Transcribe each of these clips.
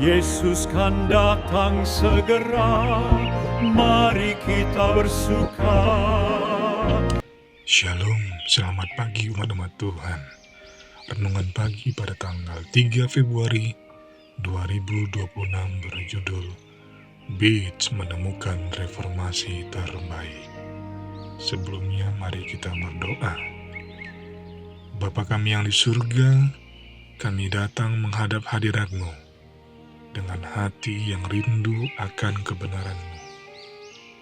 Yesus kan datang segera, mari kita bersuka. Shalom, selamat pagi umat-umat Tuhan. Renungan pagi pada tanggal 3 Februari 2026 berjudul Beach Menemukan Reformasi Terbaik. Sebelumnya mari kita berdoa. Bapa kami yang di surga, kami datang menghadap hadirat-Mu dengan hati yang rindu akan kebenaran-Mu.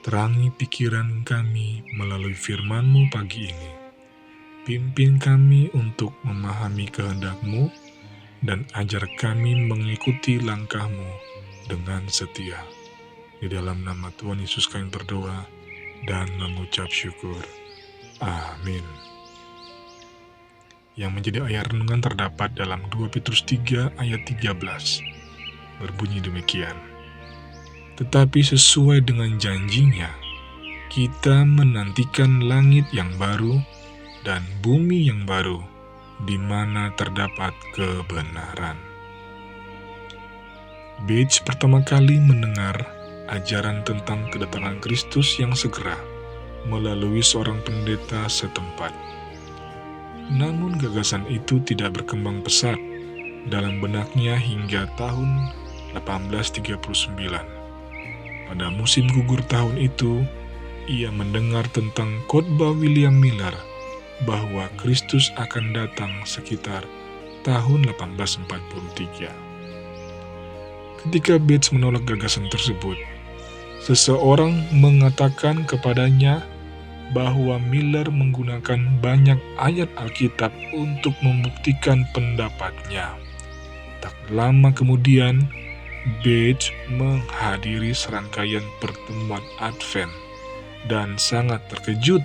Terangi pikiran kami melalui firman-Mu pagi ini. Pimpin kami untuk memahami kehendak-Mu dan ajar kami mengikuti langkah-Mu dengan setia. Di dalam nama Tuhan Yesus kami berdoa dan mengucap syukur. Amin. Yang menjadi ayat renungan terdapat dalam 2 Petrus 3 ayat 13. Berbunyi demikian. Tetapi sesuai dengan janjinya, kita menantikan langit yang baru dan bumi yang baru, di mana terdapat kebenaran. Beach pertama kali mendengar ajaran tentang kedatangan Kristus yang segera melalui seorang pendeta setempat. Namun gagasan itu tidak berkembang pesat dalam benaknya hingga tahun 1839. Pada musim gugur tahun itu, ia mendengar tentang khotbah William Miller bahwa Kristus akan datang sekitar tahun 1843. Ketika Bates menolak gagasan tersebut, seseorang mengatakan kepadanya bahwa Miller menggunakan banyak ayat Alkitab untuk membuktikan pendapatnya. Tak lama kemudian, Bates menghadiri serangkaian pertemuan Advent dan sangat terkejut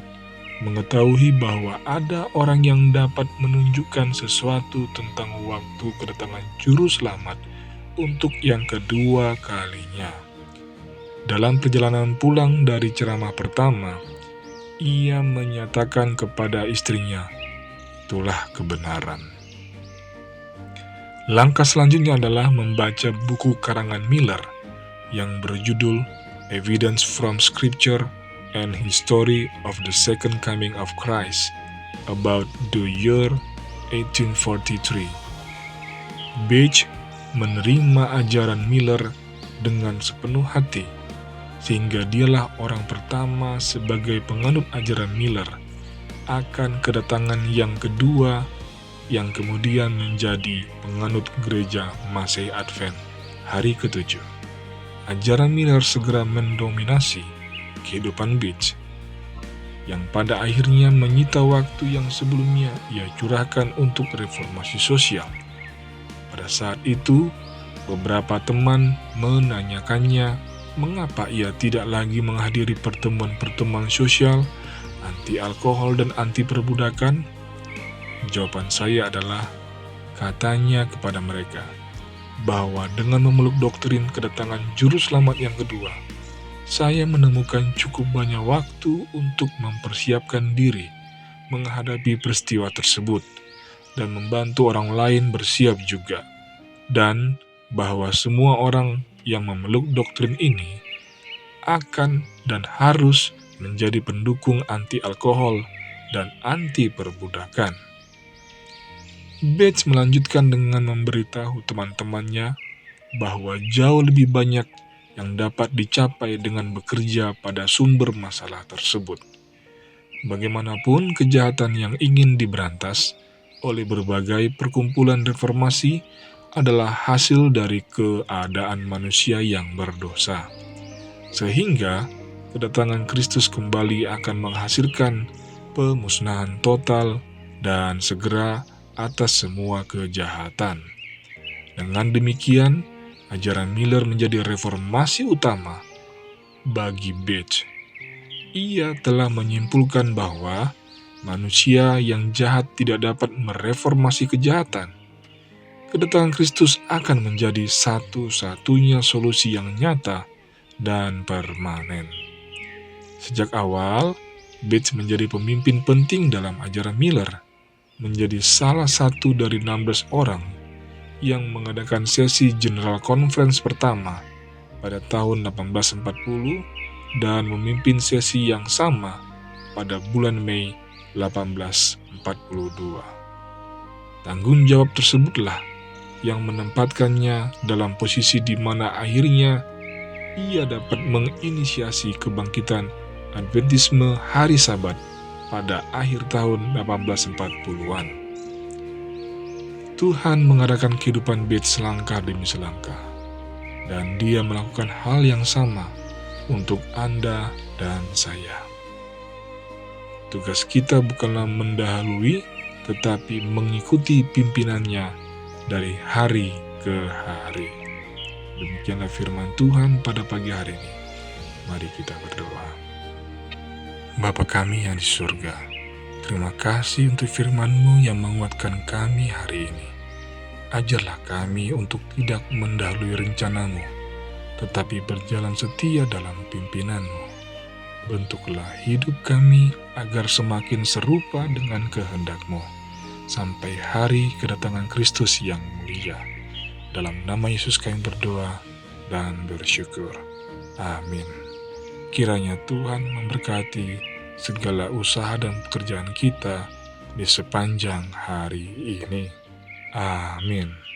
mengetahui bahwa ada orang yang dapat menunjukkan sesuatu tentang waktu kedatangan Juru Selamat untuk yang kedua kalinya. Dalam perjalanan pulang dari ceramah pertama, ia menyatakan kepada istrinya, "Itulah kebenaran." Langkah selanjutnya adalah membaca buku karangan Miller yang berjudul Evidence from Scripture and History of the Second Coming of Christ about the year 1843. Bache menerima ajaran Miller dengan sepenuh hati, sehingga dialah orang pertama sebagai penganut ajaran Miller akan kedatangan yang kedua yang kemudian menjadi penganut gereja Masehi Advent hari ke-7. Ajaran Miller segera mendominasi kehidupan Bache, yang pada akhirnya menyita waktu yang sebelumnya ia curahkan untuk reformasi sosial. Pada saat itu, beberapa teman menanyakannya mengapa ia tidak lagi menghadiri pertemuan-pertemuan sosial anti alkohol dan anti perbudakan. Jawaban saya adalah, katanya kepada mereka, bahwa dengan memeluk doktrin kedatangan Juru Selamat yang kedua, saya menemukan cukup banyak waktu untuk mempersiapkan diri menghadapi peristiwa tersebut dan membantu orang lain bersiap juga, dan bahwa semua orang yang memeluk doktrin ini akan dan harus menjadi pendukung anti alkohol dan anti perbudakan. Bates melanjutkan dengan memberitahu teman-temannya bahwa jauh lebih banyak yang dapat dicapai dengan bekerja pada sumber masalah tersebut. Bagaimanapun kejahatan yang ingin diberantas oleh berbagai perkumpulan reformasi adalah hasil dari keadaan manusia yang berdosa. Sehingga kedatangan Kristus kembali akan menghasilkan pemusnahan total dan segera atas semua kejahatan. Dengan demikian, ajaran Miller menjadi reformasi utama bagi Bache. Ia telah menyimpulkan bahwa manusia yang jahat tidak dapat mereformasi kejahatan. Kedatangan Kristus akan menjadi satu-satunya solusi yang nyata dan permanen. Sejak awal, Bache menjadi pemimpin penting dalam ajaran Miller, menjadi salah satu dari 16 orang yang mengadakan sesi General Conference pertama pada tahun 1840 dan memimpin sesi yang sama pada bulan Mei 1842. Tanggung jawab tersebutlah yang menempatkannya dalam posisi di mana akhirnya ia dapat menginisiasi kebangkitan Adventisme hari Sabat pada akhir tahun 1840-an. Tuhan mengadakan kehidupan Bates selangkah demi selangkah, dan Dia melakukan hal yang sama untuk Anda dan saya. Tugas kita bukanlah mendahului, tetapi mengikuti pimpinannya dari hari ke hari. Demikianlah firman Tuhan pada pagi hari ini. Mari kita berdoa. Bapa kami yang di surga, terima kasih untuk firman-Mu yang menguatkan kami hari ini. Ajarlah kami untuk tidak mendahului rencana-Mu, tetapi berjalan setia dalam pimpinanmu. Bentuklah hidup kami agar semakin serupa dengan kehendak-Mu, sampai hari kedatangan Kristus yang mulia. Dalam nama Yesus kami berdoa dan bersyukur. Amin. Kiranya Tuhan memberkati segala usaha dan pekerjaan kita di sepanjang hari ini. Amin.